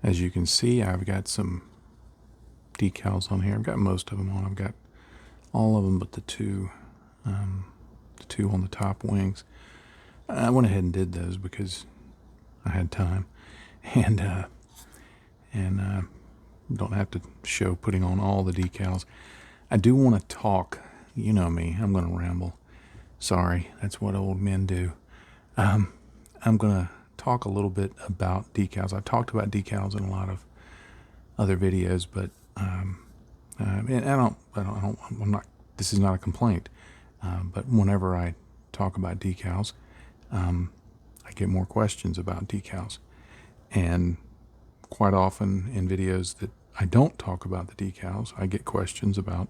As you can see, I've got some decals on here. I've got most of them on. I've got all of them but the two on the top wings. I went ahead and did those because I had time, and don't have to show putting on all the decals. I do want to talk. You know me, I'm going to ramble. Sorry, that's what old men do. I'm going to talk a little bit about decals. I've talked about decals in a lot of other videos, but and I'm not. This is not a complaint. But whenever I talk about decals, I get more questions about decals, and quite often in videos that I don't talk about the decals, I get questions about,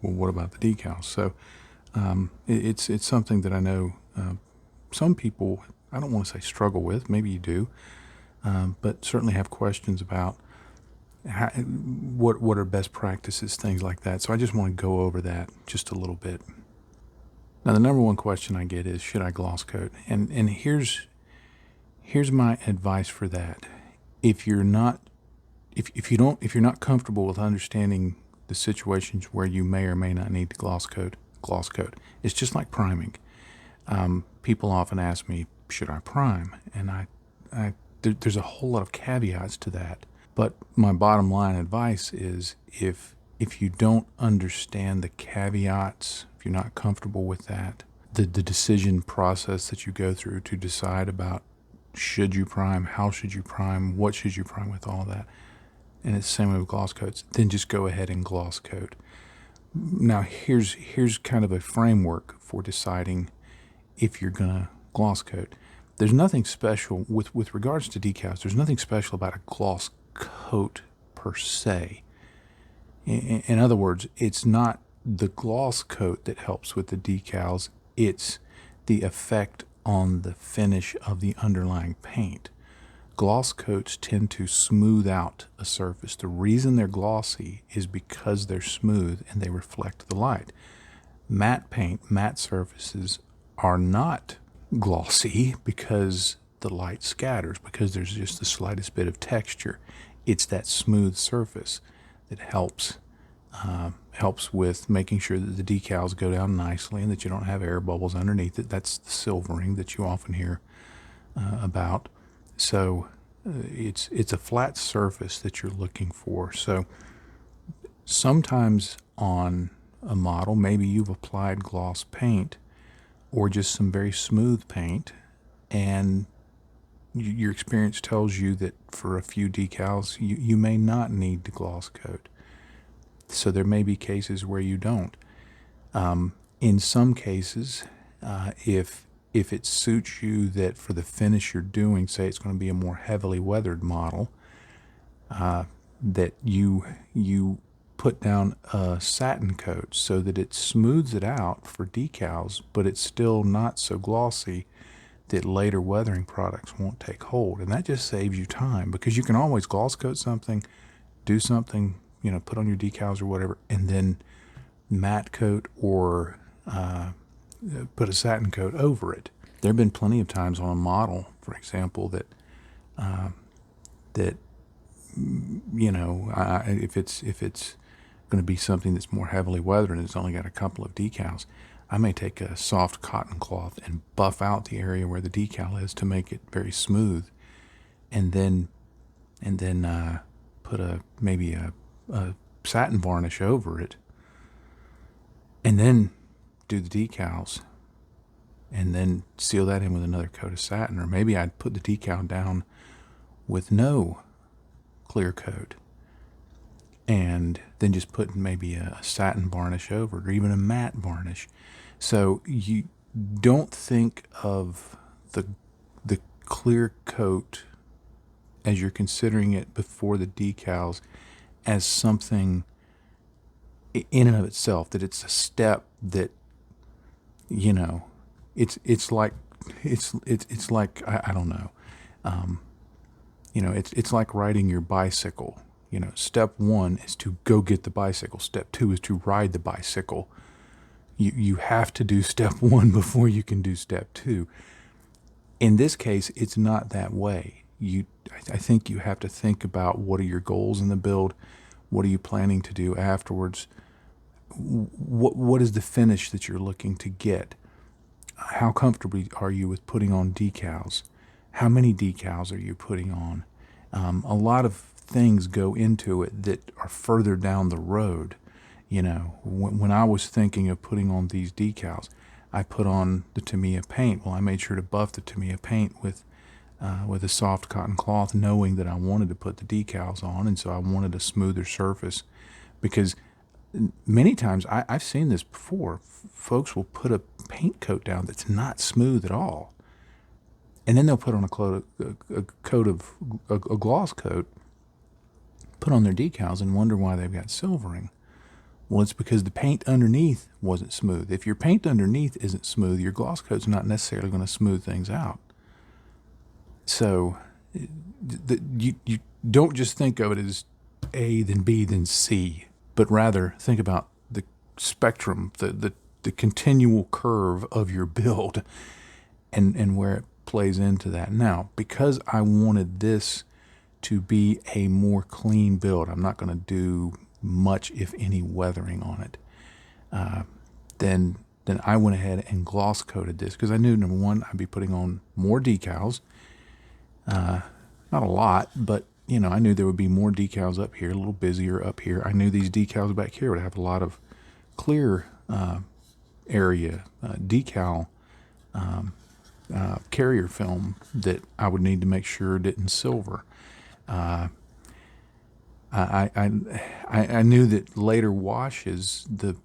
well, what about the decals? So it's something that I know some people, I don't want to say struggle with, maybe you do, but certainly have questions about what are best practices, things like that. So I just want to go over that just a little bit. Now, the number one question I get is, should I gloss coat? And here's my advice for that. If you're not comfortable with understanding the situations where you may or may not need to gloss coat. It's just like priming. People often ask me, should I prime? And there's a whole lot of caveats to that. But my bottom line advice is, if you don't understand the caveats, if you're not comfortable with that, the decision process that you go through to decide about should you prime, how should you prime, what should you prime with, all that, and it's the same way with gloss coats, then just go ahead and gloss coat. Now, here's kind of a framework for deciding if you're going to gloss coat. There's nothing special with regards to decals. There's nothing special about a gloss coat per se. In other words, it's not the gloss coat that helps with the decals. It's the effect on the finish of the underlying paint. Gloss coats tend to smooth out a surface. The reason they're glossy is because they're smooth and they reflect the light. Matte paint, matte surfaces are not glossy because the light scatters, because there's just the slightest bit of texture. It's that smooth surface that helps with making sure that the decals go down nicely and that you don't have air bubbles underneath it. That's the silvering that you often hear about. So it's a flat surface that you're looking for. So sometimes on a model, maybe you've applied gloss paint or just some very smooth paint, and your experience tells you that for a few decals you may not need to gloss coat. So there may be cases where you don't. In some cases, if it suits you that for the finish you're doing, say it's going to be a more heavily weathered model, that you put down a satin coat so that it smooths it out for decals, but it's still not so glossy that later weathering products won't take hold. And that just saves you time, because you can always gloss coat something, do something, put on your decals or whatever, and then matte coat or put a satin coat over it. There have been plenty of times on a model, for example, that if it's going to be something that's more heavily weathered and it's only got a couple of decals, I may take a soft cotton cloth and buff out the area where the decal is to make it very smooth, and then put maybe a satin varnish over it, and then do the decals, and then seal that in with another coat of satin. Or maybe I'd put the decal down with no clear coat, and then just put maybe a satin varnish over it, or even a matte varnish. So you don't think of the clear coat as you're considering it before the decals as something in and of itself, that it's a step that, it's like I don't know, it's like riding your bicycle. Step one is to go get the bicycle. Step two is to ride the bicycle. You have to do step one before you can do step two. In this case, it's not that way. You I think you have to think about what are your goals in the build, what are you planning to do afterwards, what is the finish that you're looking to get, how comfortable are you with putting on decals, how many decals are you putting on. A lot of things go into it that are further down the road. You know, when I was thinking of putting on these decals, I put on the Tamiya paint. Well, I made sure to buff the Tamiya paint with a soft cotton cloth, knowing that I wanted to put the decals on, and so I wanted a smoother surface. Because many times I've seen this before. Folks will put a paint coat down that's not smooth at all, and then they'll put on a gloss coat, put on their decals, and wonder why they've got silvering. Well, it's because the paint underneath wasn't smooth. If your paint underneath isn't smooth, your gloss coat's not necessarily going to smooth things out. So you don't just think of it as A, then B, then C, but rather think about the spectrum, the continual curve of your build, and where it plays into that. Now, because I wanted this to be a more clean build, I'm not going to do much, if any, weathering on it. Then I went ahead and gloss coated this because I knew, number one, I'd be putting on more decals. Not a lot, but you know, I knew there would be more decals up here, a little busier up here. I knew these decals back here would have a lot of clear area, decal carrier film that I would need to make sure didn't silver. I knew that later washes, the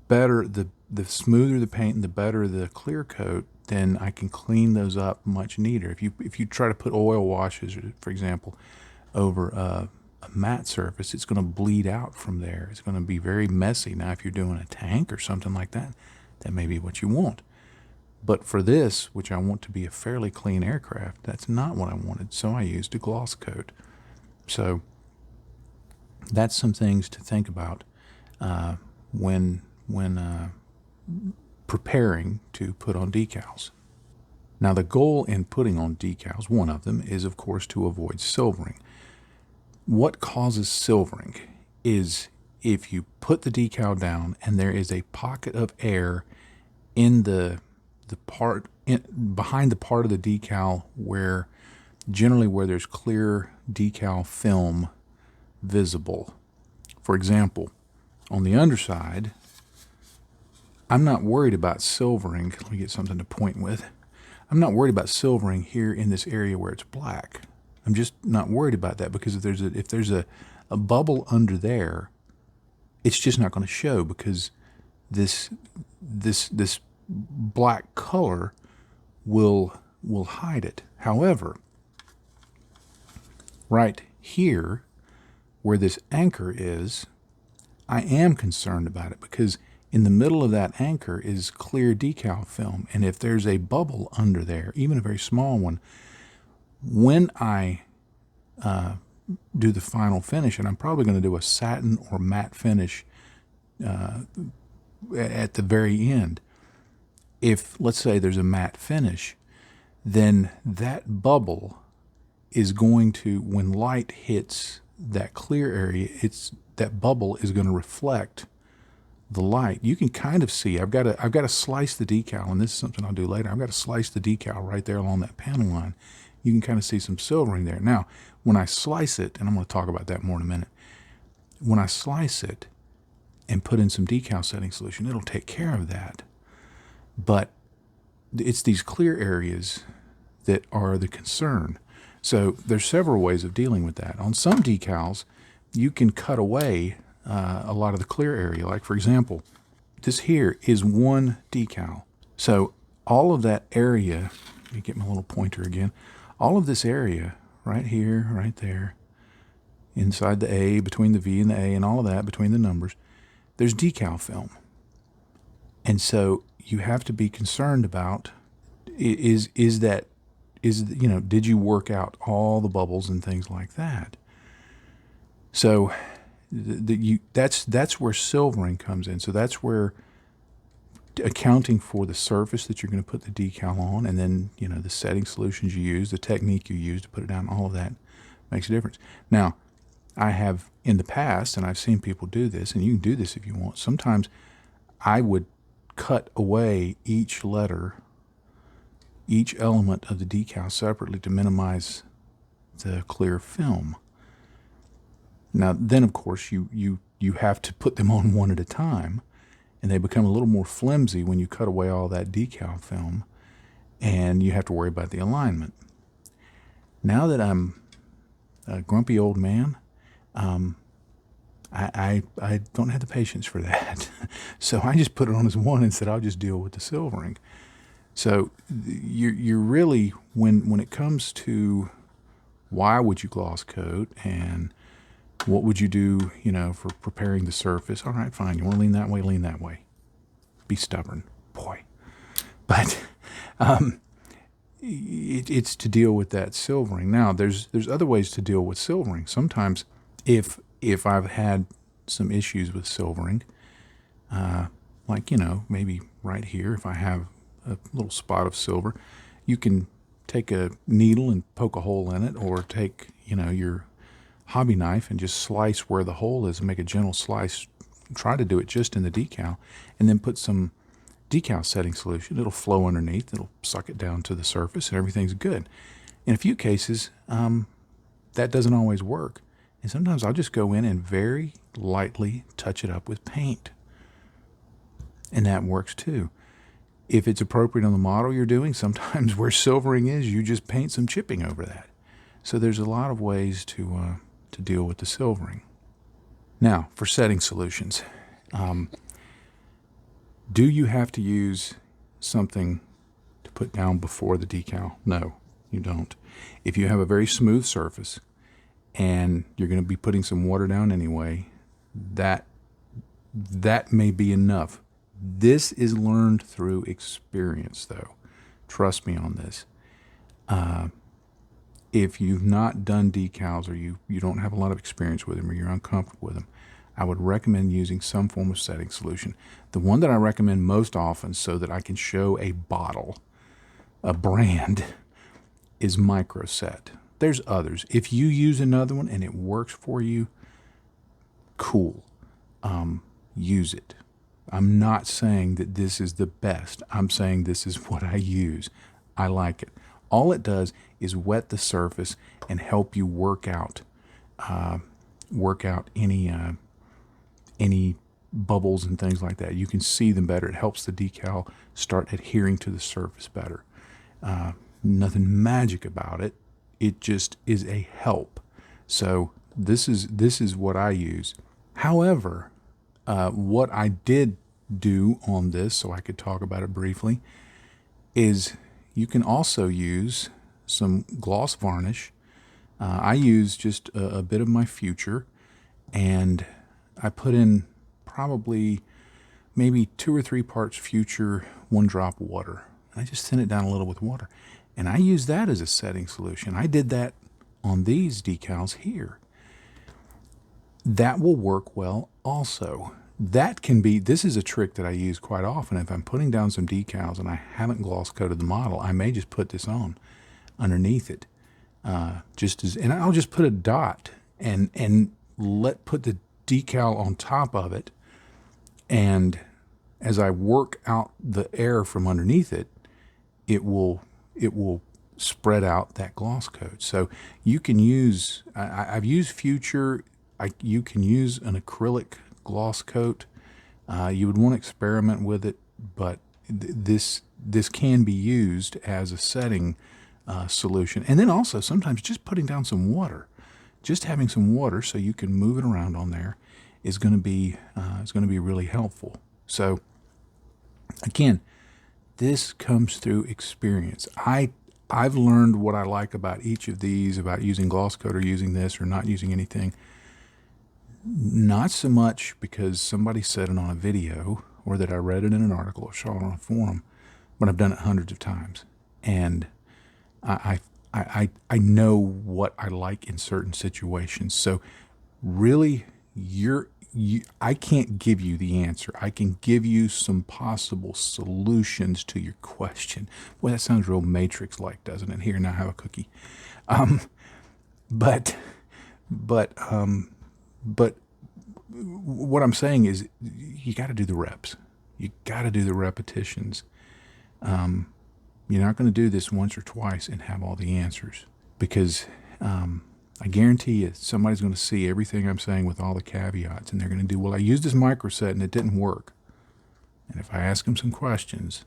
better, the smoother the paint and the better the clear coat, then I can clean those up much neater. If you try to put oil washes, for example, over a matte surface, it's going to bleed out from there. It's going to be very messy. Now, if you're doing a tank or something like that, that may be what you want. But for this, which I want to be a fairly clean aircraft, that's not what I wanted. So I used a gloss coat. So that's some things to think about when preparing to put on decals. Now, the goal in putting on decals, one of them, is of course to avoid silvering. What causes silvering is if you put the decal down and there is a pocket of air in the part behind the part of the decal where there's clear decal film visible. For example, on the underside, I'm not worried about silvering. Let me get something to point with. I'm not worried about silvering here in this area where it's black. I'm just not worried about that because if there's a bubble under there, it's just not going to show because this black color will hide it. However, right here where this anchor is, I am concerned about it because in the middle of that anchor is clear decal film, and if there's a bubble under there, even a very small one, when I do the final finish, and I'm probably going to do a satin or matte finish at the very end, if let's say there's a matte finish, then that bubble is going to, when light hits that clear area, that bubble is going to reflect the light. You can kind of see, I've got to slice the decal, and this is something I'll do later. I've got to slice the decal right there along that panel line. You can kind of see some silvering there. Now, when I slice it, and I'm going to talk about that more in a minute, when I slice it and put in some decal setting solution, it'll take care of that. But it's these clear areas that are the concern. So there's several ways of dealing with that. On some decals, you can cut away a lot of the clear area. Like, for example, this here is one decal. So all of that area, let me get my little pointer again, all of this area right here, right there, inside the A, between the V and the A, and all of that, between the numbers, there's decal film. And so you have to be concerned about, did you work out all the bubbles and things like that? So that's where silvering comes in. So that's where accounting for the surface that you're going to put the decal on, and then, you know, the setting solutions you use, the technique you use to put it down, all of that makes a difference. Now, I have in the past, and I've seen people do this, and you can do this if you want. Sometimes I would cut away each letter, each element of the decal separately to minimize the clear film. Now, then, of course, you have to put them on one at a time, and they become a little more flimsy when you cut away all that decal film, and you have to worry about the alignment. Now that I'm a grumpy old man, I don't have the patience for that. So I just put it on as one and said I'll just deal with the silvering. So you're really, when it comes to why would you gloss coat and what would you do, you know, for preparing the surface? All right, fine. You want to lean that way, lean that way. Be stubborn, boy. But it's to deal with that silvering. Now, there's other ways to deal with silvering. Sometimes if I've had some issues with silvering, like, you know, maybe right here, if I have a little spot of silver, you can take a needle and poke a hole in it, or take, you know, your hobby knife and just slice where the hole is and make a gentle slice. Try to do it just in the decal, and then put some decal setting solution. It'll flow underneath, it'll suck it down to the surface, and everything's good. In a few cases, that doesn't always work, and sometimes I'll just go in and very lightly touch it up with paint, and that works too. If it's appropriate on the model you're doing, sometimes where silvering is, you just paint some chipping over that. So there's a lot of ways to deal with the silvering. Now, for setting solutions, do you have to use something to put down before the decal? No, you don't. If you have a very smooth surface and you're going to be putting some water down anyway, that may be enough. This is learned through experience, though. Trust me on this. If you've not done decals, or you don't have a lot of experience with them, or you're uncomfortable with them, I would recommend using some form of setting solution. The one that I recommend most often, so that I can show a bottle, a brand, is Microset. There's others. If you use another one and it works for you, cool. Use it. I'm not saying that this is the best. I'm saying this is what I use. I like it. All it does is wet the surface and help you work out any bubbles and things like that. You can see them better. It helps the decal start adhering to the surface better. Nothing magic about it. It just is a help. So this is what I use. However, what I did do on this, so I could talk about it briefly, is you can also use some gloss varnish. I use just a bit of my Future, and I put in probably maybe 2 or 3 parts Future, 1 drop water. I just thin it down a little with water, and I use that as a setting solution. I did that on these decals here. That will work well also. This is a trick that I use quite often. If I'm putting down some decals and I haven't gloss coated the model, I may just put this on underneath it. And I'll just put a dot and put the decal on top of it. And as I work out the air from underneath it, it will spread out that gloss coat. So you can use, I've used Future. You can use an acrylic gloss coat. You would want to experiment with it, but this can be used as a setting solution. And then also sometimes just putting down some water, just having some water so you can move it around on there is going to be really helpful. So again, this comes through experience. I've learned what I like about each of these, about using gloss coat or using this or not using anything. Not so much because somebody said it on a video or that I read it in an article or saw it on a forum, but I've done it hundreds of times. And I know what I like in certain situations. So really I can't give you the answer. I can give you some possible solutions to your question. Boy, that sounds real Matrix-like, doesn't it? Here, now have a cookie. But what I'm saying is, you got to do the reps. You got to do the repetitions. You're not going to do this once or twice and have all the answers, because I guarantee you somebody's going to see everything I'm saying with all the caveats, and they're going to do, well, I used this microset and it didn't work. And if I ask them some questions,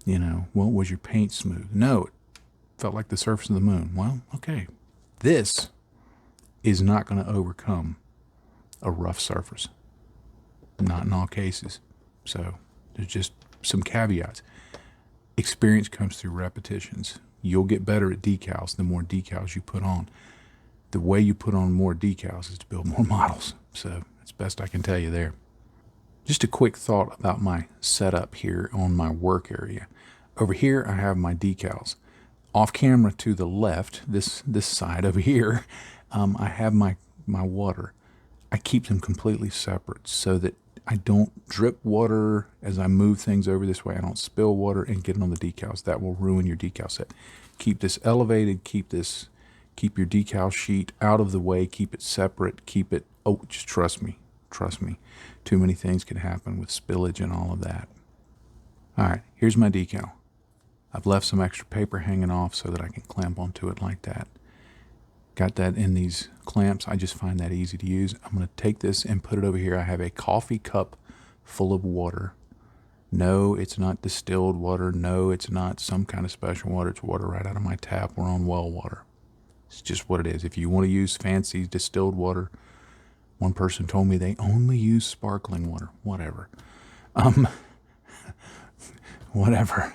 well, was your paint smooth? No, it felt like the surface of the moon. Well, okay. This is not going to overcome a rough surface. Not in all cases. So there's just some caveats. Experience comes through repetitions. You'll get better at decals the more decals you put on. The way you put on more decals is to build more models. So that's best I can tell you there. Just a quick thought about my setup here on my work area. Over here I have my decals. Off camera to the left, this side over here, I have my water. I keep them completely separate so that I don't drip water as I move things over this way. I don't spill water and get it on the decals. That will ruin your decal set. Keep this elevated, keep your decal sheet out of the way, keep it separate, just trust me. Too many things can happen with spillage and all of that. All right, here's my decal. I've left some extra paper hanging off so that I can clamp onto it like that. Got that in these clamps. I just find that easy to use. I'm going to take this and put it over here. I have a coffee cup full of water. No, it's not distilled water. No, it's not some kind of special water. It's water right out of my tap or on well water. It's just what it is. If you want to use fancy distilled water, one person told me they only use sparkling water. Whatever. Whatever.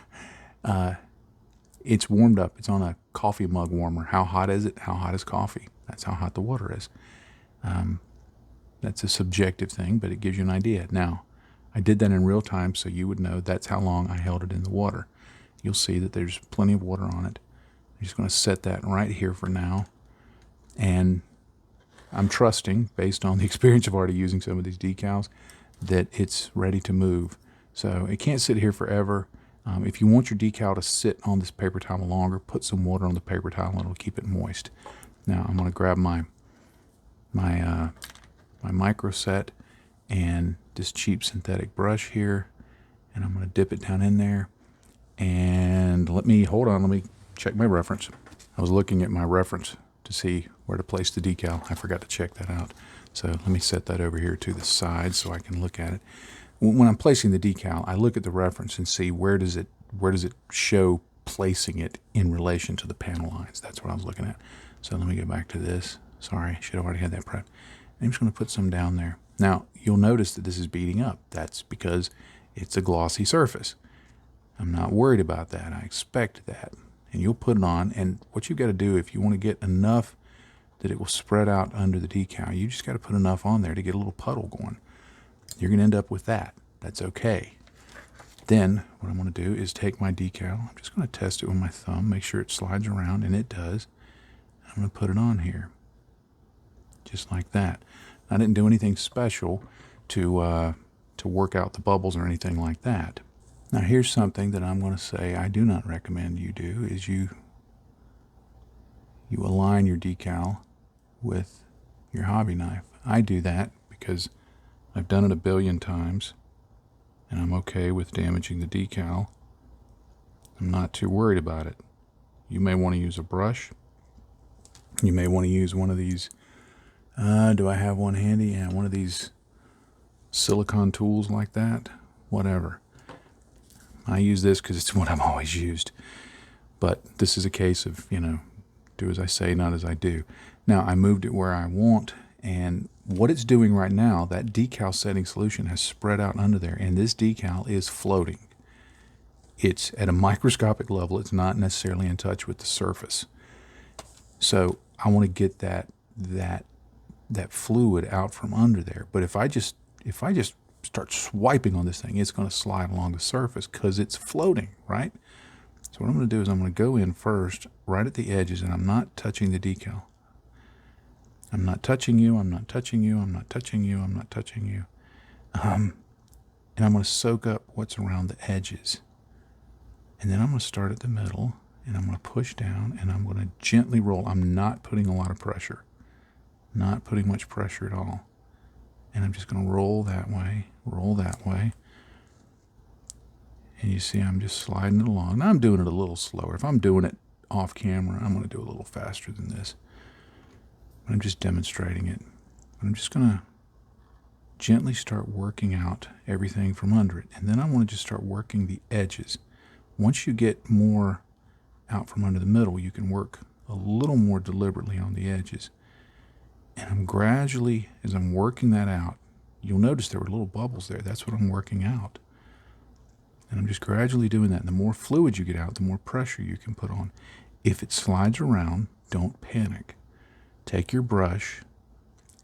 It's warmed up. It's on a coffee mug warmer. How hot is it? How hot is coffee? That's how hot the water is. That's a subjective thing, but it gives you an idea. Now, I did that in real time so you would know that's how long I held it in the water. You'll see that there's plenty of water on it. I'm just going to set that right here for now. And I'm trusting, based on the experience of already using some of these decals, that it's ready to move. So it can't sit here forever. If you want your decal to sit on this paper towel longer, put some water on the paper towel and it'll keep it moist. Now I'm going to grab my micro set and this cheap synthetic brush here, and I'm going to dip it down in there. And let me check my reference. I was looking at my reference to see where to place the decal. I forgot to check that out. So let me set that over here to the side so I can look at it. When I'm placing the decal, I look at the reference and see where does it show placing it in relation to the panel lines. That's what I was looking at. So let me go back to this. Sorry, I should have already had that prepped. I'm just going to put some down there. Now, you'll notice that this is beading up. That's because it's a glossy surface. I'm not worried about that. I expect that. And you'll put it on, and what you've got to do, if you want to get enough that it will spread out under the decal, you just got to put enough on there to get a little puddle going. You're going to end up with that. That's okay. Then what I'm going to do is take my decal. I'm just going to test it with my thumb, make sure it slides around, and it does. I'm going to put it on here, just like that. I didn't do anything special to work out the bubbles or anything like that. Now here's something that I'm going to say I do not recommend you do, is you align your decal with your hobby knife. I do that because I've done it a billion times, and I'm okay with damaging the decal. I'm not too worried about it. You may want to use a brush. You may want to use one of these, do I have one handy? Yeah, one of these silicone tools like that. Whatever. I use this because it's what I've always used. But this is a case of, do as I say, not as I do. Now, I moved it where I want, and what it's doing right now, that decal setting solution has spread out under there, and this decal is floating. It's at a microscopic level. It's not necessarily in touch with the surface. So I want to get that fluid out from under there. But if I just start swiping on this thing, it's going to slide along the surface because it's floating, right? So what I'm going to do is I'm going to go in first right at the edges, and I'm not touching the decal. I'm not touching you, I'm not touching you, I'm not touching you, I'm not touching you. And I'm going to soak up what's around the edges. And then I'm going to start at the middle, and I'm going to push down, and I'm going to gently roll. I'm not putting a lot of pressure. Not putting much pressure at all. And I'm just going to roll that way, roll that way. And you see I'm just sliding it along. Now I'm doing it a little slower. If I'm doing it off camera, I'm going to do it a little faster than this. But I'm just demonstrating it. But I'm just going to gently start working out everything from under it. And then I want to just start working the edges. Once you get more out from under the middle, you can work a little more deliberately on the edges. And I'm gradually, as I'm working that out, you'll notice there were little bubbles there. That's what I'm working out. And I'm just gradually doing that. And the more fluid you get out, the more pressure you can put on. If it slides around, don't panic. Take your brush,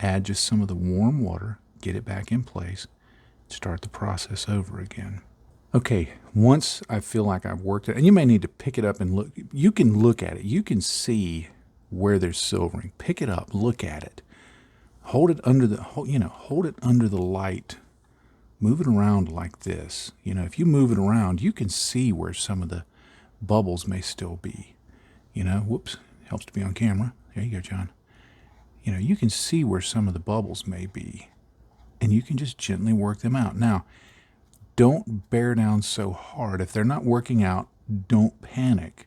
add just some of the warm water, get it back in place, start the process over again. Okay, once I feel like I've worked it, and you may need to pick it up and look. You can look at it. You can see where there's silvering. Pick it up, look at it. Hold it under the, hold it under the light. Move it around like this. If you move it around, you can see where some of the bubbles may still be. Whoops, helps to be on camera. There you go, John. You can see where some of the bubbles may be, and you can just gently work them out. Now, don't bear down so hard. If they're not working out, don't panic.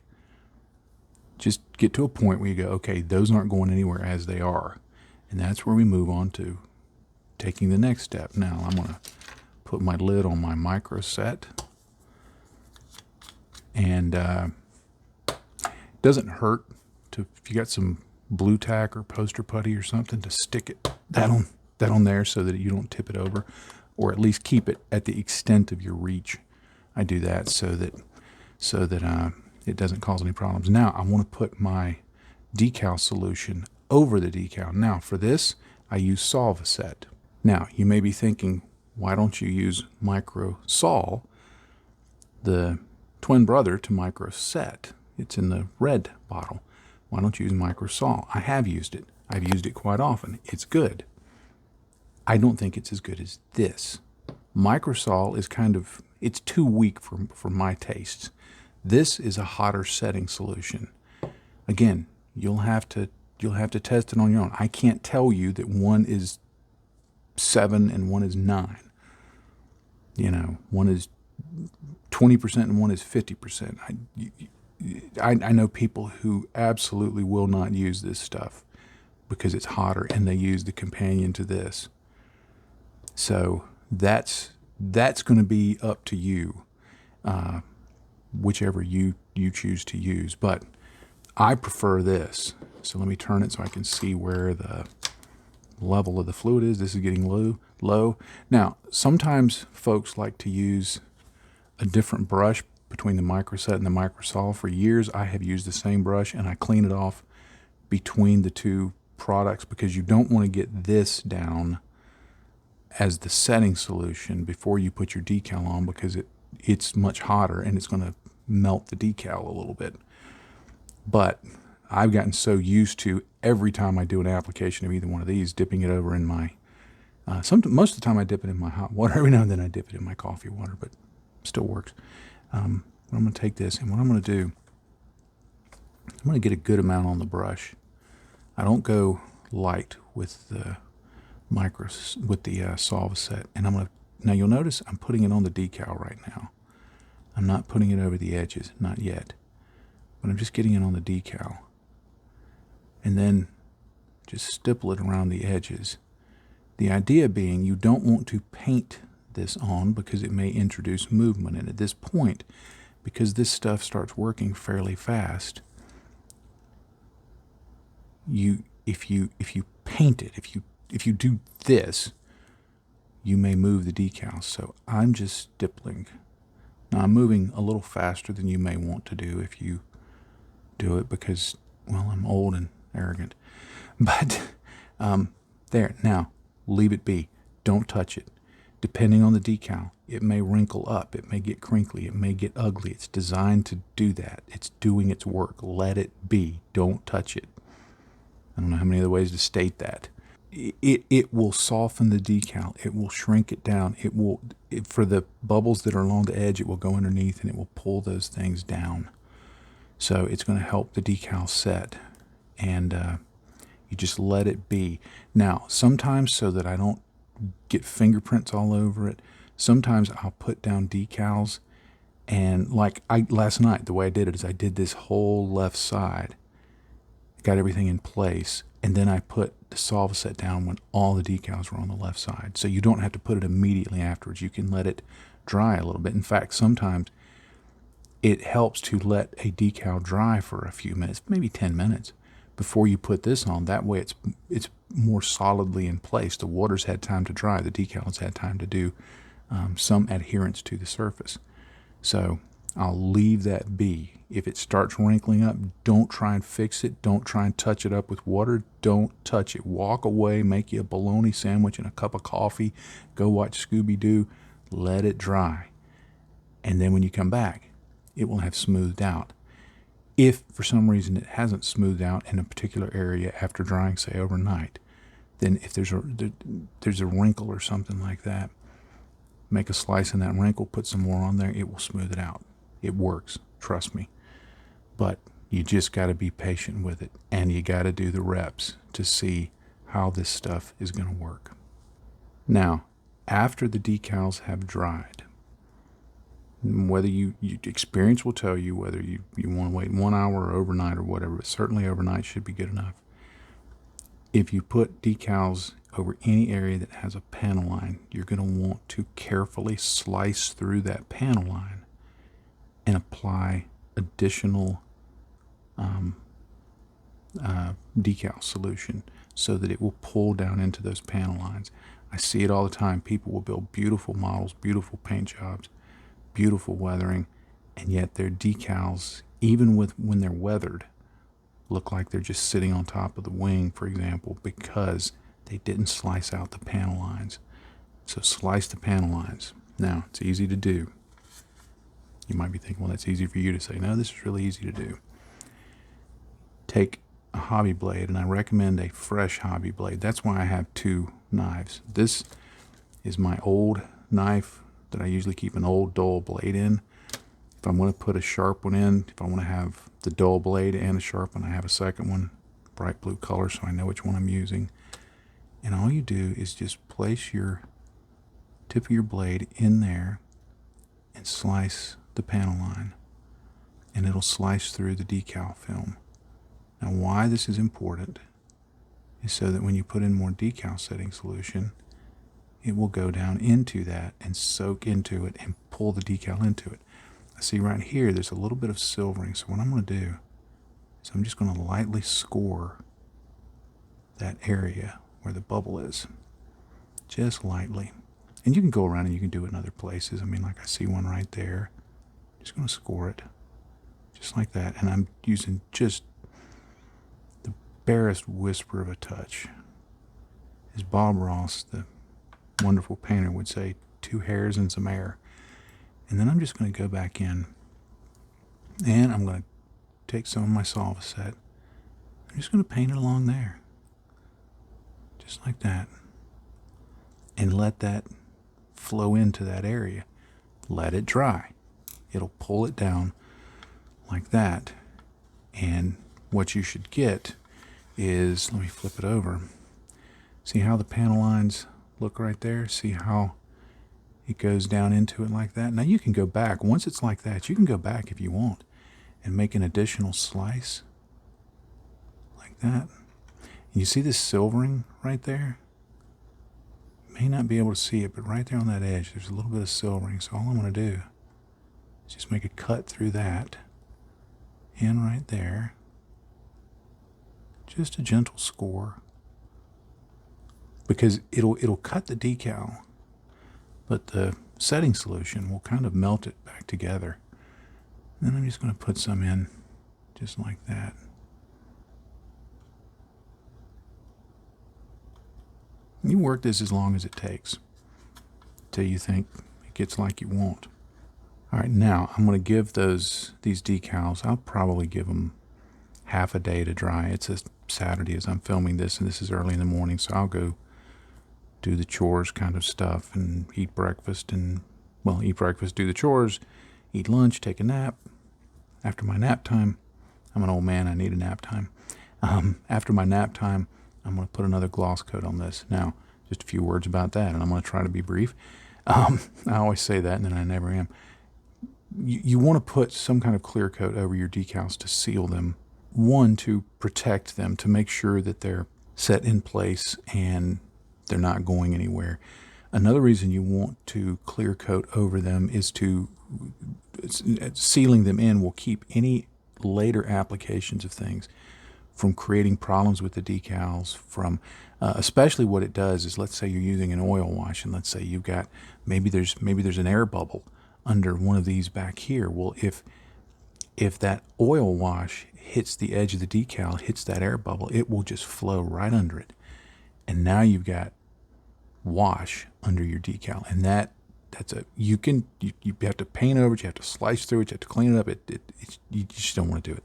Just get to a point where you go, okay, those aren't going anywhere as they are. And that's where we move on to taking the next step. Now, I'm going to put my lid on my micro set. And it doesn't hurt if you got some blue tack or poster putty or something, to stick that on there so that you don't tip it over, or at least keep it at the extent of your reach. I do that so that it doesn't cause any problems. Now I want to put my decal solution over the decal. Now for this, I use Solvaset. Now you may be thinking, why don't you use Micro Sol, the twin brother to Micro Set? It's in the red bottle. Why don't you use Micro Sol? I have used it. I've used it quite often. It's good. I don't think it's as good as this. Micro Sol is it's too weak for my tastes. This is a hotter setting solution. Again, you'll have to test it on your own. I can't tell you that one is 7 and one is 9. One is 20% and one is 50%. I know people who absolutely will not use this stuff because it's hotter, and they use the companion to this. So that's going to be up to you, whichever you choose to use. But I prefer this. So let me turn it so I can see where the level of the fluid is. This is getting low. Now, sometimes folks like to use a different brush between the Microset and the Microsol. For years, I have used the same brush, and I clean it off between the two products because you don't want to get this down as the setting solution before you put your decal on, because it's much hotter and it's going to melt the decal a little bit. But I've gotten so used to, every time I do an application of either one of these, dipping it over in my, most of the time I dip it in my hot water. Every now and then I dip it in my coffee water, but it still works. I'm going to take this, and what I'm going to do, I'm going to get a good amount on the brush. I don't go light with the Solvaset, and now you'll notice I'm putting it on the decal right now. I'm not putting it over the edges, not yet, but I'm just getting it on the decal, and then just stipple it around the edges. The idea being, you don't want to paint this on because it may introduce movement, and at this point, because this stuff starts working fairly fast, if you paint it, if you do this, you may move the decals. So I'm just stippling. Now I'm moving a little faster than you may want to do if you do it, because, well, I'm old and arrogant. But there. Now leave it be. Don't touch it. Depending on the decal, it may wrinkle up, it may get crinkly, it may get ugly. It's designed to do that. It's doing its work. Let it be. Don't touch it. don't know how many other ways to state that. It will soften the decal. It will shrink it down. For the bubbles that are along the edge, it will go underneath and it will pull those things down. So it's going to help the decal set, and you just let it be. Now, sometimes, so that I don't get fingerprints all over it, sometimes I'll put down decals, and like last night, the way I did it is I did this whole left side, got everything in place, and then I put the solva set down when all the decals were on the left side. So you don't have to put it immediately afterwards. You can let it dry a little bit. In fact, sometimes it helps to let a decal dry for a few minutes, maybe 10 minutes, before you put this on. That way it's more solidly in place. The water's had time to dry. The decal's had time to do some adherence to the surface. So I'll leave that be. If it starts wrinkling up, don't try and fix it. Don't try and touch it up with water. Don't touch it. Walk away, make you a bologna sandwich and a cup of coffee. Go watch Scooby-Doo. Let it dry. And then when you come back, it will have smoothed out. If for some reason it hasn't smoothed out in a particular area after drying, say overnight, then if there's a wrinkle or something like that, make a slice in that wrinkle, put some more on there, it will smooth it out. It works, trust me. But you just got to be patient with it, and you got to do the reps to see how this stuff is going to work. Now, after the decals have dried, whether you experience will tell you whether you want to wait 1 hour or overnight or whatever, but certainly overnight should be good enough. If you put decals over any area that has a panel line, you're going to want to carefully slice through that panel line and apply additional decal solution so that it will pull down into those panel lines. I see it all the time. People will build beautiful models, beautiful paint jobs, beautiful weathering, and yet their decals, even when they're weathered, look like they're just sitting on top of the wing, for example, because they didn't slice out the panel lines. So slice the panel lines. Now, it's easy to do. You might be thinking, well, that's easy for you to say. No, this is really easy to do. Take a hobby blade, and I recommend a fresh hobby blade. That's why I have two knives. This is my old knife that I usually keep an old dull blade in. If I'm going to put a sharp one in, if I want to have the dull blade and a sharp one, I have a second one, bright blue color, so I know which one I'm using. And all you do is just place your tip of your blade in there and slice the panel line, and it'll slice through the decal film. Now, why this is important is so that when you put in more decal setting solution, it will go down into that and soak into it and pull the decal into it. I see right here there's a little bit of silvering, so what I'm going to do is I'm just going to lightly score that area where the bubble is, just lightly. And you can go around and you can do it in other places. I mean, like I see one right there. Just going to score it, just like that. And I'm using just the barest whisper of a touch. As Bob Ross, the wonderful painter, would say, 2 hairs and some air. And then I'm just going to go back in, and I'm going to take some of my solva set. I'm just going to paint it along there, just like that, and let that flow into that area. Let it dry. It'll pull it down like that. And what you should get is, let me flip it over. See how the panel lines look right there? See how it goes down into it like that? Now you can go back. Once it's like that, you can go back if you want and make an additional slice like that. And you see this silvering right there? You may not be able to see it, but right there on that edge, there's a little bit of silvering. So all I'm going to do is just make a cut through that and right there. Just a gentle score, because it'll cut the decal, but the setting solution will kind of melt it back together. And then I'm just going to put some in just like that. You work this as long as it takes till you think it gets like you want. All right, now I'm going to give these decals, I'll probably give them half a day to dry. It's a Saturday as I'm filming this, and this is early in the morning, so I'll go do the chores kind of stuff and eat breakfast eat breakfast, do the chores, eat lunch, take a nap. After my nap time, I'm an old man, I need a nap time. After my nap time, I'm going to put another gloss coat on this. Now, just a few words about that, and I'm going to try to be brief. I always say that, and then I never am. You want to put some kind of clear coat over your decals to seal them. One, to protect them, to make sure that they're set in place and they're not going anywhere. Another reason you want to clear coat over them is to sealing them in will keep any later applications of things from creating problems with the decals. From especially what it does is, let's say you're using an oil wash, and let's say you've got maybe there's an air bubble under one of these back here. Well, if that oil wash hits the edge of the decal, hits that air bubble, it will just flow right under it, and now you've got wash under your decal, and you have to paint over it, you have to slice through it, you have to clean it up. You just don't want to do it.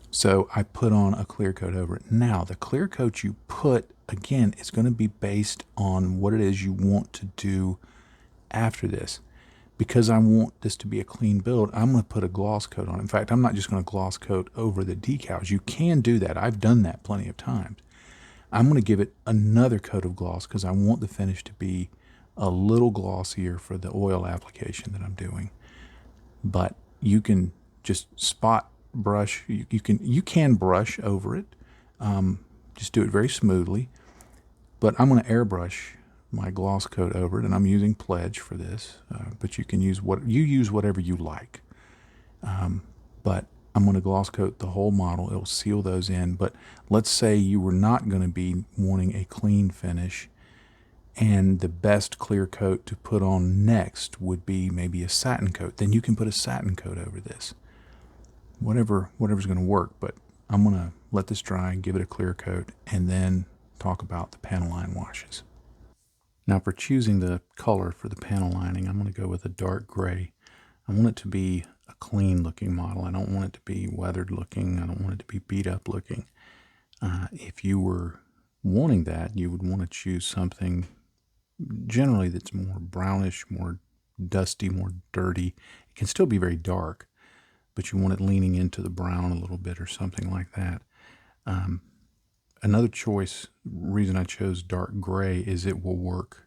So I put on a clear coat over it. Now, the clear coat you put, again, is going to be based on what it is you want to do after this. Because I want this to be a clean build, I'm going to put a gloss coat on. In fact, I'm not just going to gloss coat over the decals. You can do that. I've done that plenty of times. I'm going to give it another coat of gloss because I want the finish to be a little glossier for the oil application that I'm doing. But you can just spot brush. You can brush over it. Just do it very smoothly. But I'm going to airbrush my gloss coat over it, and I'm using Pledge for this. But you can use whatever you like. But I'm going to gloss coat the whole model. It'll seal those in. But let's say you were not going to be wanting a clean finish, and the best clear coat to put on next would be maybe a satin coat. Then you can put a satin coat over this. Whatever's going to work. But I'm going to let this dry and give it a clear coat, and then talk about the panel line washes. Now, for choosing the color for the panel lining, I'm going to go with a dark gray. I want it to be a clean looking model. I don't want it to be weathered looking. I don't want it to be beat up looking. If you were wanting that, you would want to choose something generally that's more brownish, more dusty, more dirty. It can still be very dark, but you want it leaning into the brown a little bit or something like that. Another reason I chose dark gray is it will work.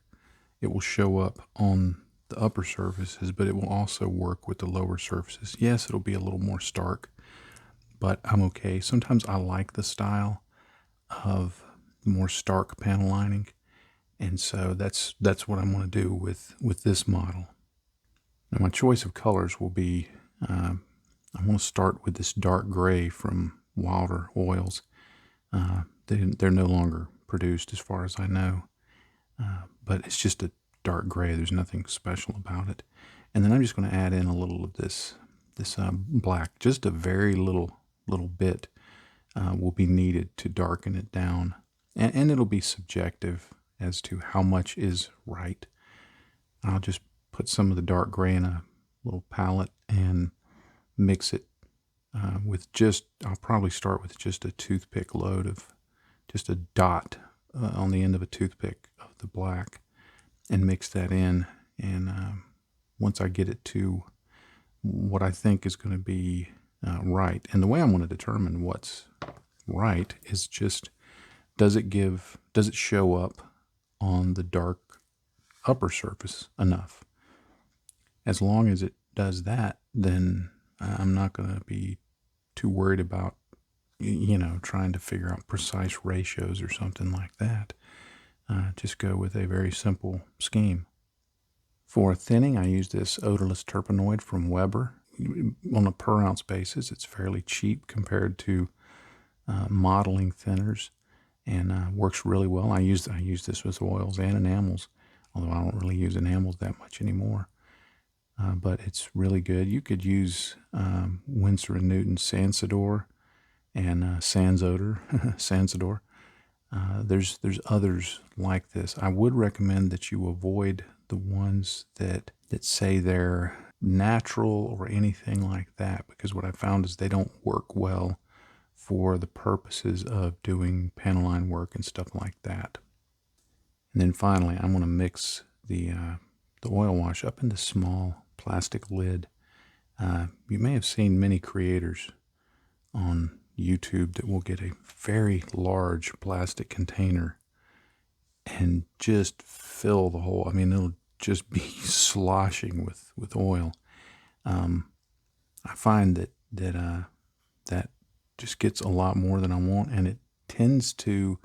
It will show up on the upper surfaces, but it will also work with the lower surfaces. Yes, it'll be a little more stark, but I'm okay. Sometimes I like the style of more stark panel lining, and so that's what I'm going to do with this model. Now, my choice of colors will be, I want to start with this dark gray from Wilder Oils. They're no longer produced as far as I know, but it's just a dark gray. There's nothing special about it. And then I'm just going to add in a little of this black. Just a very little bit will be needed to darken it down, and it'll be subjective as to how much is right. I'll just put some of the dark gray in a little palette and mix it I'll probably start with just a toothpick load of just a dot on the end of a toothpick of the black, and mix that in. And once I get it to what I think is going to be right, and the way I'm going to determine what's right is just, does it show up on the dark upper surface enough? As long as it does that, then I'm not going to be too worried about, trying to figure out precise ratios or something like that. Just go with a very simple scheme. For thinning, I use this odorless terpenoid from Weber. On a per ounce basis, it's fairly cheap compared to modeling thinners, and works really well. I use this with oils and enamels, although I don't really use enamels that much anymore. But it's really good. You could use Winsor & Newton Sansador and Sans Odor, Sansador. There's others like this. I would recommend that you avoid the ones that say they're natural or anything like that, because what I found is they don't work well for the purposes of doing panel line work and stuff like that. And then finally, I'm going to mix the oil wash up in this small plastic lid. You may have seen many creators on YouTube that will get a very large plastic container and just fill the whole, I mean, it'll just be sloshing with oil. I find that just gets a lot more than I want, and it tends to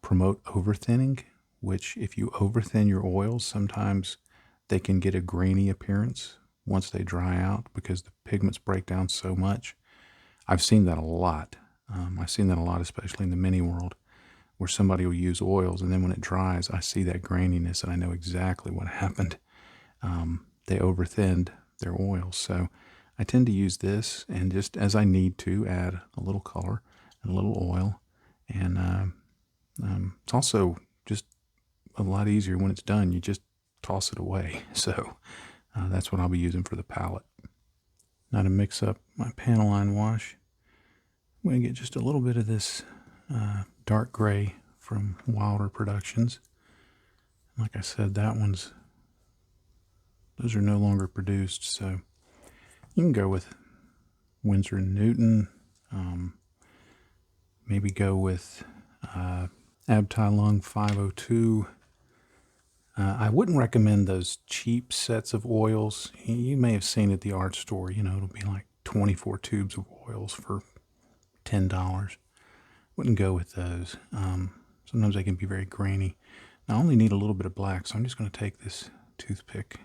promote overthinning, which if you overthin your oils, sometimes they can get a grainy appearance once they dry out because the pigments break down so much. I've seen that a lot. I've seen that a lot, especially in the mini world, where somebody will use oils, and then when it dries, I see that graininess, and I know exactly what happened. They overthinned their oils. So I tend to use this, and just as I need to, add a little color and a little oil. And it's also just a lot easier when it's done. You just toss it away. So that's what I'll be using for the palette. Now to mix up my panel line wash, I'm going to get just a little bit of this dark gray from Wilder Productions. Like I said, those are no longer produced, so you can go with Winsor & Newton, maybe go with Abteilung 502. I wouldn't recommend those cheap sets of oils. You may have seen at the art store, it'll be like 24 tubes of oils for $10. Wouldn't go with those. Sometimes they can be very grainy. Now, I only need a little bit of black, so I'm just going to take this toothpick.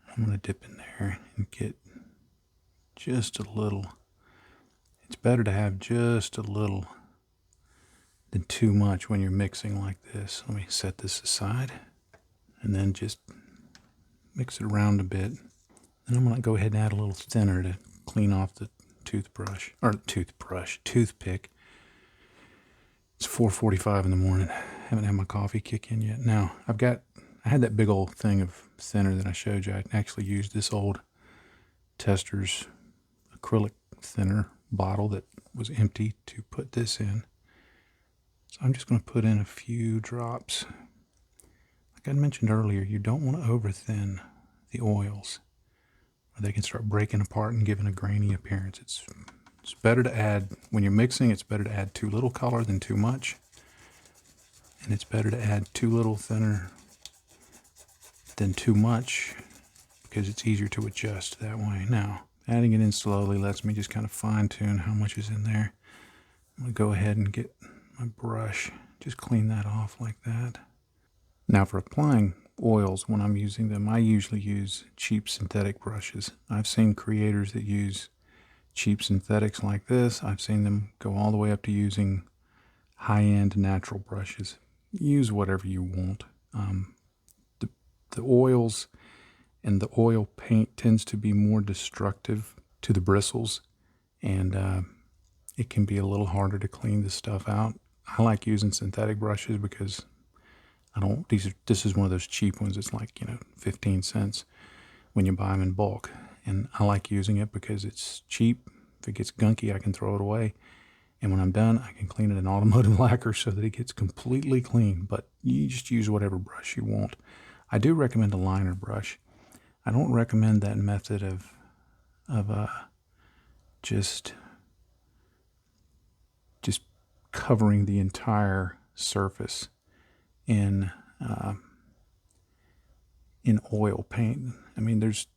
I'm going to dip in there and get just a little. It's better to have just a little than too much when you're mixing like this. Let me set this aside and then just mix it around a bit. And I'm going to go ahead and add a little thinner to clean off the toothpick. It's 4:45 in the morning. Haven't had my coffee kick in yet. Now, I had that big old thing of thinner that I showed you. I actually used this old Tester's acrylic thinner bottle that was empty to put this in. So I'm just going to put in a few drops. Like I mentioned earlier, you don't want to overthin the oils, or they can start breaking apart and giving a grainy appearance. It's better to add, when you're mixing, it's better to add too little color than too much. And it's better to add too little thinner than too much, because it's easier to adjust that way. Now, adding it in slowly lets me just kind of fine tune how much is in there. I'm going to go ahead and get my brush, just clean that off like that. Now for applying oils, when I'm using them, I usually use cheap synthetic brushes. I've seen creators that use cheap synthetics like this. I've seen them go all the way up to using high-end natural brushes. Use whatever you want. The oils and the oil paint tends to be more destructive to the bristles, and it can be a little harder to clean this stuff out. I like using synthetic brushes because this is one of those cheap ones. It's like, 15 cents when you buy them in bulk. And I like using it because it's cheap. If it gets gunky, I can throw it away. And when I'm done, I can clean it in automotive lacquer so that it gets completely clean. But you just use whatever brush you want. I do recommend a liner brush. I don't recommend that method of just covering the entire surface in oil paint. I mean, there's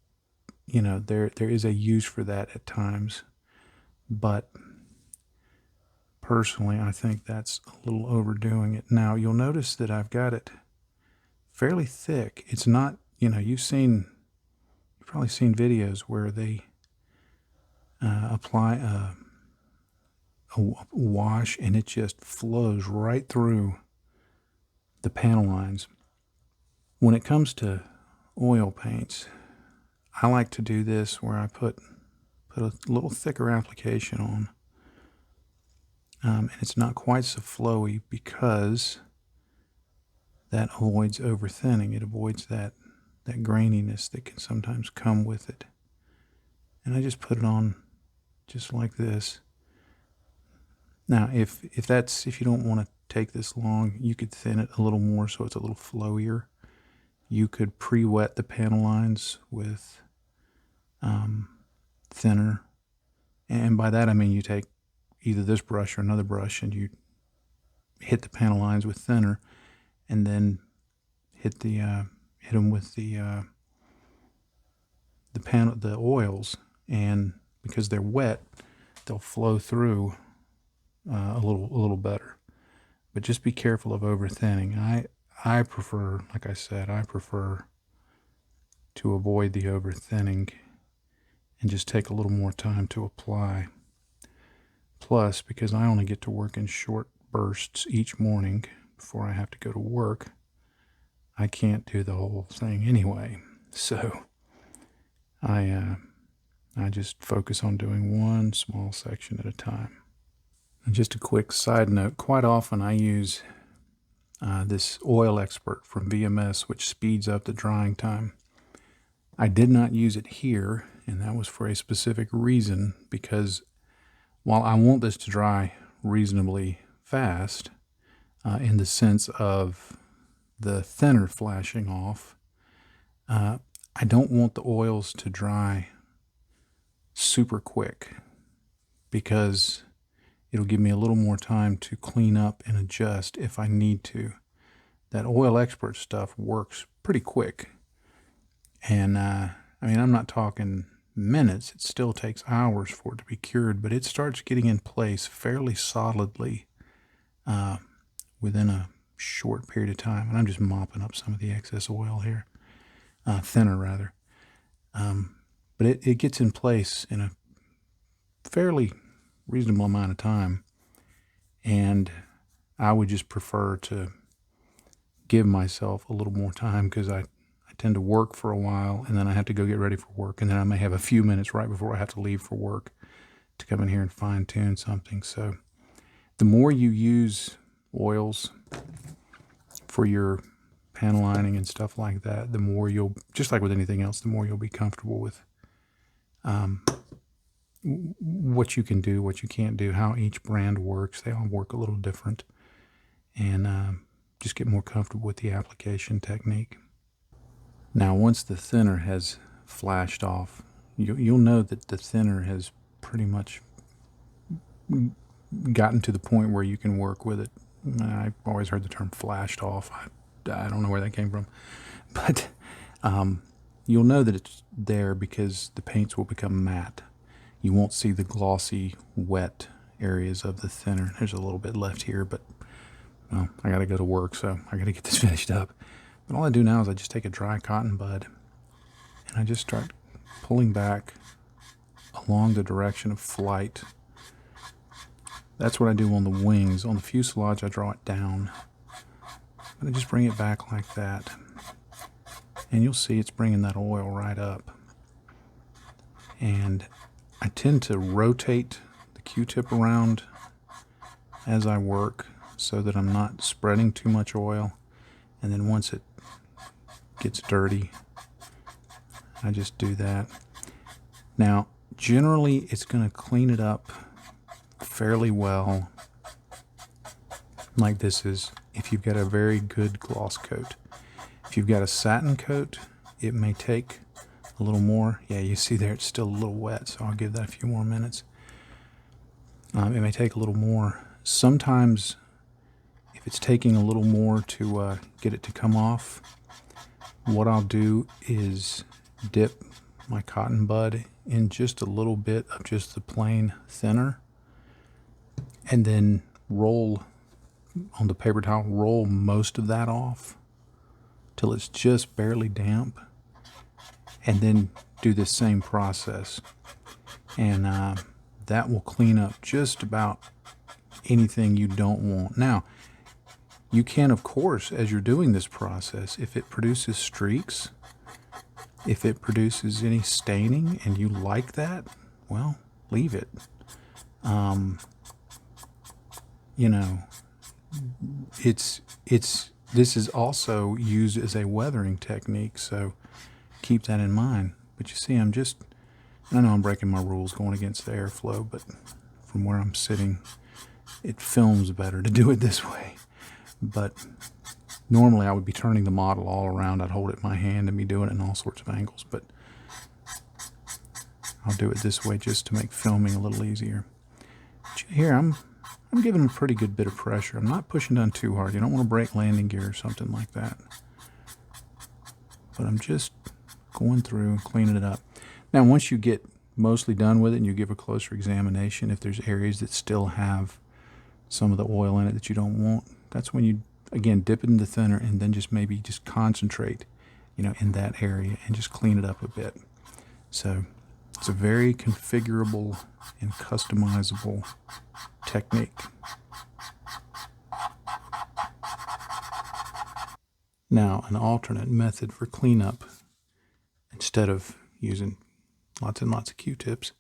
there is a use for that at times, but personally, I think that's a little overdoing it. Now, you'll notice that I've got it fairly thick. It's not, you've probably seen videos where they apply a wash and it just flows right through the panel lines. When it comes to oil paints, I like to do this where I put a little thicker application on. And it's not quite so flowy because that avoids overthinning. It avoids that graininess that can sometimes come with it. And I just put it on just like this. Now, if you don't want to take this long, you could thin it a little more so it's a little flowier. You could pre-wet the panel lines with thinner, and by that I mean you take either this brush or another brush and you hit the panel lines with thinner, and then hit them with the oils, and because they're wet, they'll flow through a little better. But just be careful of over thinning. I prefer, like I said, I prefer to avoid the over thinning and just take a little more time to apply. Plus, because I only get to work in short bursts each morning before I have to go to work, I can't do the whole thing anyway. So I just focus on doing one small section at a time. And just a quick side note, quite often I use this oil expert from VMS, which speeds up the drying time. I did not use it here, and that was for a specific reason, because while I want this to dry reasonably fast, in the sense of the thinner flashing off, I don't want the oils to dry super quick, because it'll give me a little more time to clean up and adjust if I need to. That oil expert stuff works pretty quick. And I mean, I'm not talking minutes. It still takes hours for it to be cured, but it starts getting in place fairly solidly within a short period of time. And I'm just mopping up some of the excess oil here. Thinner, rather. But it gets in place in a fairly reasonable amount of time. And I would just prefer to give myself a little more time, because I tend to work for a while, and then I have to go get ready for work, and then I may have a few minutes right before I have to leave for work to come in here and fine-tune something. So the more you use oils for your panel lining and stuff like that, the more you'll, just like with anything else, the more you'll be comfortable with what you can do, what you can't do, how each brand works. They all work a little different, and just get more comfortable with the application technique. Now, once the thinner has flashed off, you'll know that the thinner has pretty much gotten to the point where you can work with it. I've always heard the term flashed off. I don't know where that came from. But you'll know that it's there because the paints will become matte. You won't see the glossy, wet areas of the thinner. There's a little bit left here, but well, I got to go to work, so I got to get this finished up. But all I do now is I just take a dry cotton bud and I just start pulling back along the direction of flight. That's what I do on the wings. On the fuselage, I draw it down. But I just bring it back like that. And you'll see it's bringing that oil right up. And I tend to rotate the Q-tip around as I work so that I'm not spreading too much oil. And then once it gets dirty, I just do that. Now, generally, it's going to clean it up fairly well, like this is, if you've got a very good gloss coat. If you've got a satin coat, it may take a little more. Yeah, you see there it's still a little wet, so I'll give that a few more minutes. It may take a little more. Sometimes, if it's taking a little more to get it to come off, what I'll do is dip my cotton bud in just a little bit of just the plain thinner, and then roll on the paper towel, roll most of that off till it's just barely damp, and then do the same process. And that will clean up just about anything you don't want. Now, you can, of course, as you're doing this process, if it produces streaks, if it produces any staining and you like that, well, leave it. You know, this is also used as a weathering technique, so keep that in mind. But you see, I know I'm breaking my rules going against the airflow, but from where I'm sitting, it films better to do it this way. But normally I would be turning the model all around. I'd hold it in my hand and be doing it in all sorts of angles, but I'll do it this way just to make filming a little easier. But here I'm giving a pretty good bit of pressure. I'm not pushing down too hard. You don't want to break landing gear or something like that. But I'm just going through and cleaning it up. Now, once you get mostly done with it and you give a closer examination, if there's areas that still have some of the oil in it that you don't want, that's when you, again, dip it in the thinner and then just maybe just concentrate, in that area and just clean it up a bit. So it's a very configurable and customizable technique. Now, an alternate method for cleanup, instead of using lots and lots of Q-tips,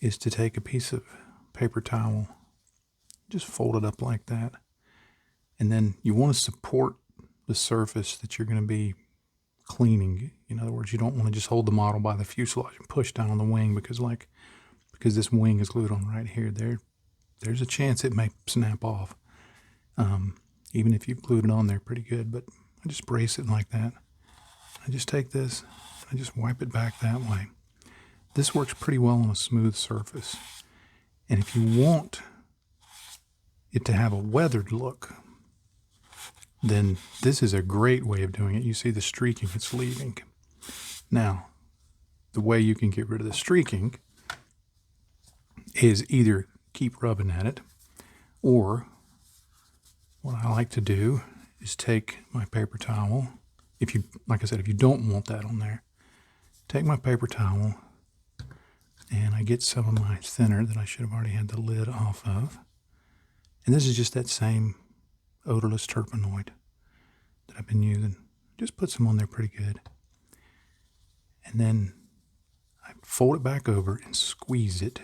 is to take a piece of paper towel, just fold it up like that, and then you want to support the surface that you're going to be cleaning. In other words, you don't want to just hold the model by the fuselage and push down on the wing, because this wing is glued on right here. There's a chance it may snap off, even if you've glued it on there pretty good. But I just brace it like that. I just take this, I just wipe it back that way. This works pretty well on a smooth surface. And if you want it to have a weathered look, then this is a great way of doing it. You see the streaking, it's leaving. Now, the way you can get rid of the streaking is either keep rubbing at it, or what I like to do is take my paper towel. Like I said, if you don't want that on there, take my paper towel and I get some of my thinner that I should have already had the lid off of. And this is just that same odorless terpenoid that I've been using. Just put some on there pretty good. And then I fold it back over and squeeze it,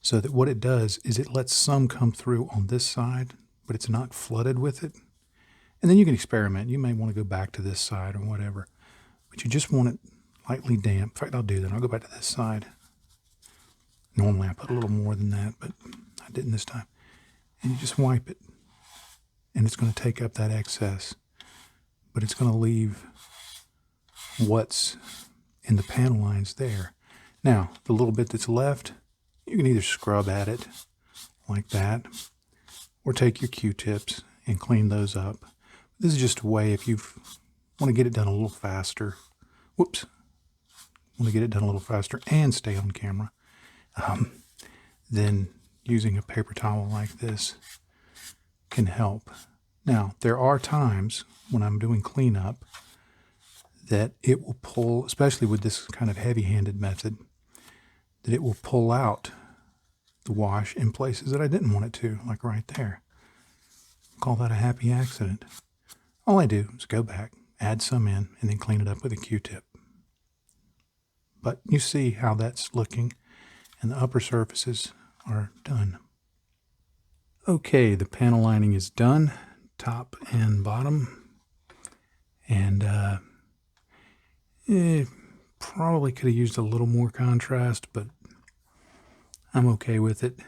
so that what it does is it lets some come through on this side, but it's not flooded with it. And then you can experiment. You may want to go back to this side or whatever, but you just want it lightly damp. In fact, I'll do that. I'll go back to this side. Normally I put a little more than that, but I didn't this time. And you just wipe it, and it's going to take up that excess, but it's going to leave what's in the panel lines there. Now, the little bit that's left, you can either scrub at it like that, or take your Q-tips and clean those up. This is just a way, if you want to get it done a little faster, want to get it done a little faster and stay on camera, then using a paper towel like this can help. Now, there are times when I'm doing cleanup that it will pull, especially with this kind of heavy-handed method, that it will pull out the wash in places that I didn't want it to, like right there. Call that a happy accident. All I do is go back, add some in, and then clean it up with a Q-tip. But you see how that's looking, and the upper surfaces are done. Okay, the panel lining is done, top and bottom, and probably could have used a little more contrast, but I'm okay with it.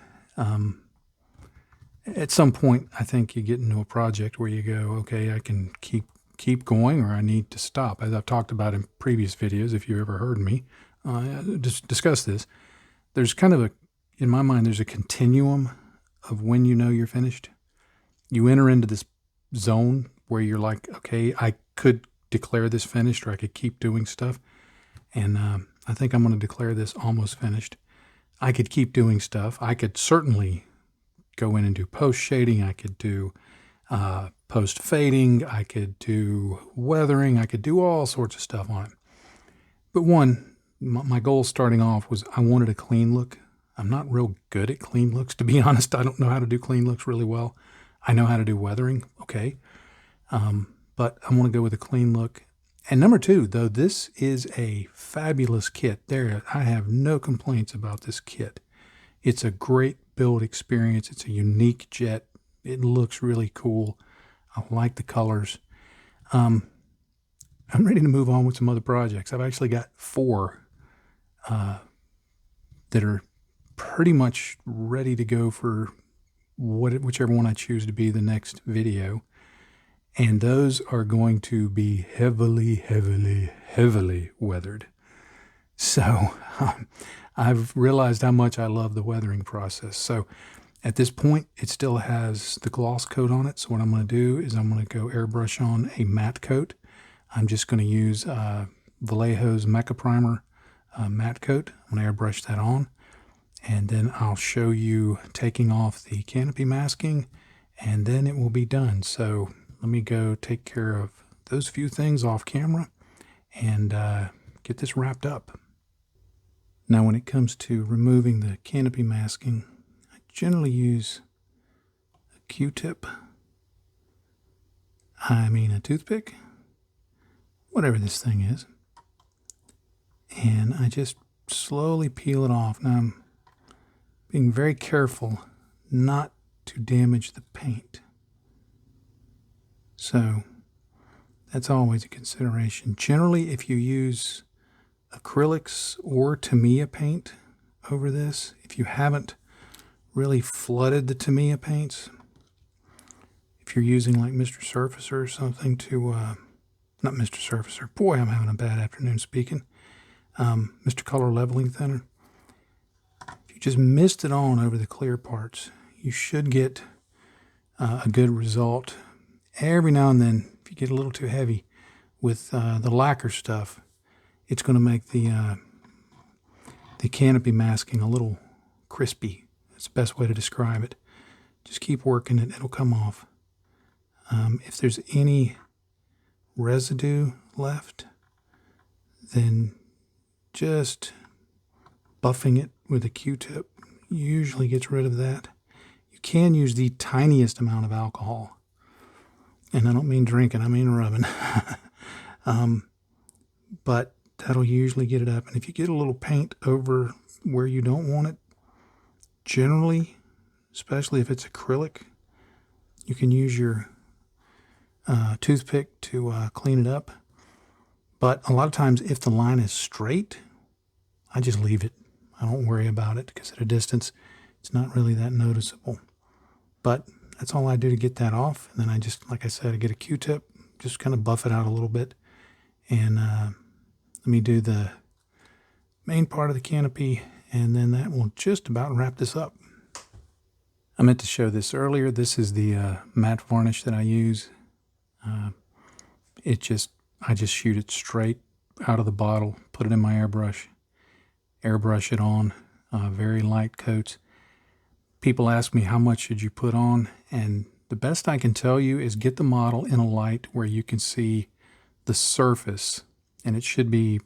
At some point, I think you get into a project where you go, okay, I can keep going, or I need to stop. As I've talked about in previous videos, if you ever heard me discuss this, there's kind of in my mind, there's a continuum of when you know you're finished. You enter into this zone where you're like, okay, I could declare this finished, or I could keep doing stuff. And I think I'm going to declare this almost finished. I could keep doing stuff. I could certainly go in and do post shading. I could do post fading. I could do weathering. I could do all sorts of stuff on it. But my goal starting off was I wanted a clean look. I'm not real good at clean looks, to be honest. I don't know how to do clean looks really well. I know how to do weathering, okay. But I want to go with a clean look. And number two, though, this is a fabulous kit. I have no complaints about this kit. It's a great build experience. It's a unique jet. It looks really cool. I like the colors. I'm ready to move on with some other projects. I've actually got 4 that are pretty much ready to go for whichever one I choose to be the next video. And those are going to be heavily, heavily, heavily weathered. So I've realized how much I love the weathering process. So at this point, it still has the gloss coat on it. So what I'm going to do is I'm going to go airbrush on a matte coat. I'm just going to use Vallejo's Mecha Primer matte coat. I'm going to airbrush that on. And then I'll show you taking off the canopy masking, and then it will be done. So let me go take care of those few things off camera and get this wrapped up. Now when it comes to removing the canopy masking, I generally use a Q-tip, a toothpick, whatever this thing is, and I just slowly peel it off. Now I'm being very careful not to damage the paint. So that's always a consideration. Generally, if you use acrylics or Tamiya paint over this, if you haven't really flooded the Tamiya paints, if you're using like Mr. Surfacer or something to, not Mr. Surfacer, boy, I'm having a bad afternoon speaking, Mr. Color Leveling Thinner, if you just mist it on over the clear parts, you should get a good result. Every now and then, if you get a little too heavy with the lacquer stuff, it's going to make the canopy masking a little crispy. That's the best way to describe it. Just keep working it. It'll come off. If there's any residue left, then just buffing it with a Q-tip usually gets rid of that. You can use the tiniest amount of alcohol. And I don't mean drinking, I mean rubbing. But that'll usually get it up. And if you get a little paint over where you don't want it, generally, especially if it's acrylic, you can use your toothpick to clean it up. But a lot of times, if the line is straight, I just leave it. I don't worry about it because at a distance, it's not really that noticeable. But that's all I do to get that off. And then I just, like I said, I get a Q-tip, just kind of buff it out a little bit. And let me do the main part of the canopy, and then that will just about wrap this up. I meant to show this earlier. This is the matte varnish that I use. I just shoot it straight out of the bottle, put it in my airbrush it on, very light coats. People ask me how much should you put on, and the best I can tell you is get the model in a light where you can see the surface, and it should be,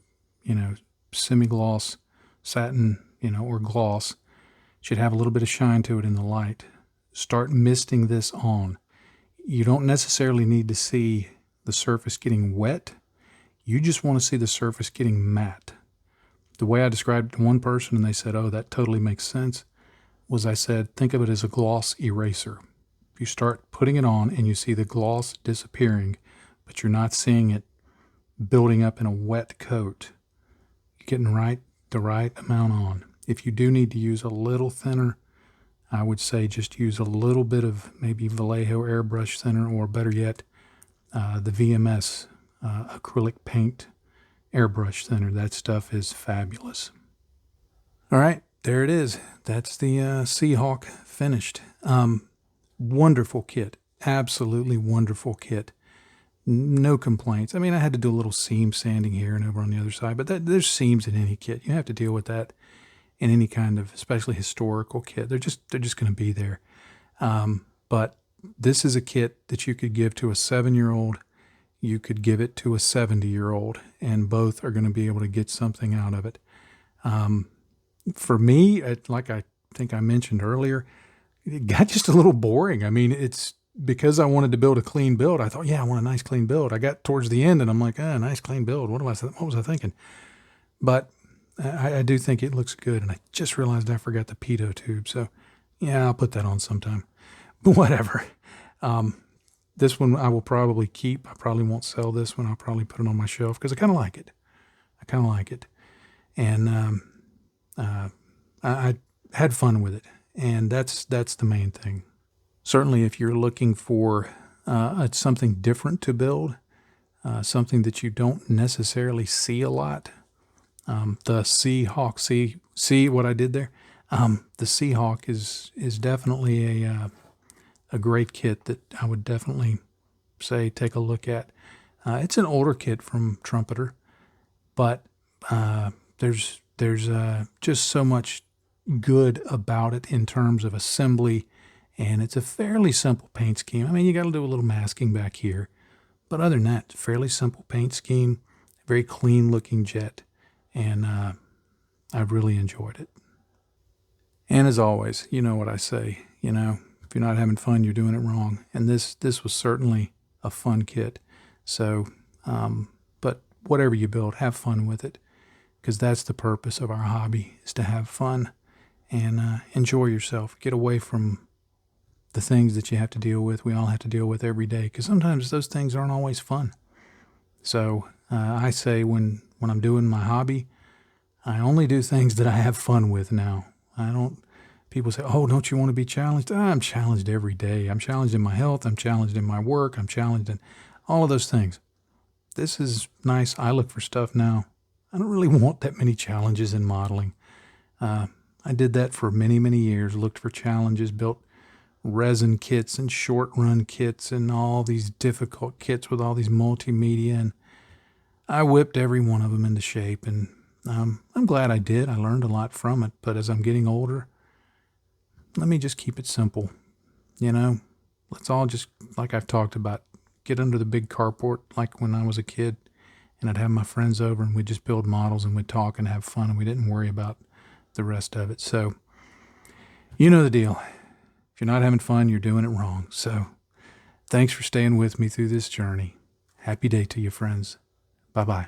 semi-gloss, satin, or gloss. It should have a little bit of shine to it in the light. Start misting this on. You don't necessarily need to see the surface getting wet. You just want to see the surface getting matte. The way I described it to one person, and they said, oh, that totally makes sense, was I said, think of it as a gloss eraser. If you start putting it on and you see the gloss disappearing, but you're not seeing it building up in a wet coat, you're getting the right amount on. If you do need to use a little thinner, I would say just use a little bit of maybe Vallejo airbrush thinner, or better yet, the VMS acrylic paint airbrush thinner. That stuff is fabulous. All right, there it is. That's the Seahawk finished. Wonderful kit. Absolutely wonderful kit. No complaints. I mean, I had to do a little seam sanding here and over on the other side, but there's seams in any kit. You have to deal with that in any kind of, especially historical kit. They're just going to be there. But this is a kit that you could give to a 7-year-old. You could give it to a 70-year-old, and both are going to be able to get something out of it. For me, like I think I mentioned earlier, it got just a little boring. I mean, it's because I wanted to build a clean build. I thought, yeah, I want a nice clean build. I got towards the end and I'm like, nice clean build. What was I thinking? But I do think it looks good. And I just realized I forgot the pitot tube. So yeah, I'll put that on sometime, but whatever. This one I will probably keep. I probably won't sell this one. I'll probably put it on my shelf because I kind of like it. And I had fun with it, and that's the main thing. Certainly, if you're looking for something different to build, something that you don't necessarily see a lot, the Seahawk, see what I did there? The Seahawk is definitely a great kit that I would definitely say take a look at. It's an older kit from Trumpeter, but there's just so much good about it in terms of assembly, and it's a fairly simple paint scheme. I mean, you got to do a little masking back here, but other than that, fairly simple paint scheme, very clean looking jet, and I've really enjoyed it. And as always, you know what I say, if you're not having fun, you're doing it wrong. And this was certainly a fun kit. So, but whatever you build, have fun with it, because that's the purpose of our hobby, is to have fun and enjoy yourself. Get away from the things that you have to deal with. We all have to deal with every day, because sometimes those things aren't always fun. So I say when I'm doing my hobby, I only do things that I have fun with now. People say, oh, don't you want to be challenged? I'm challenged every day. I'm challenged in my health. I'm challenged in my work. I'm challenged in all of those things. This is nice. I look for stuff now. I don't really want that many challenges in modeling. I did that for many, many years, looked for challenges, built resin kits and short run kits and all these difficult kits with all these multimedia, and I whipped every one of them into shape, and I'm glad I did. I learned a lot from it, but as I'm getting older, let me just keep it simple. Let's all just, like I've talked about, get under the big carport like when I was a kid, and I'd have my friends over and we'd just build models and we'd talk and have fun, and we didn't worry about the rest of it. So, you know the deal. If you're not having fun, you're doing it wrong. So, thanks for staying with me through this journey. Happy day to you, friends. Bye-bye.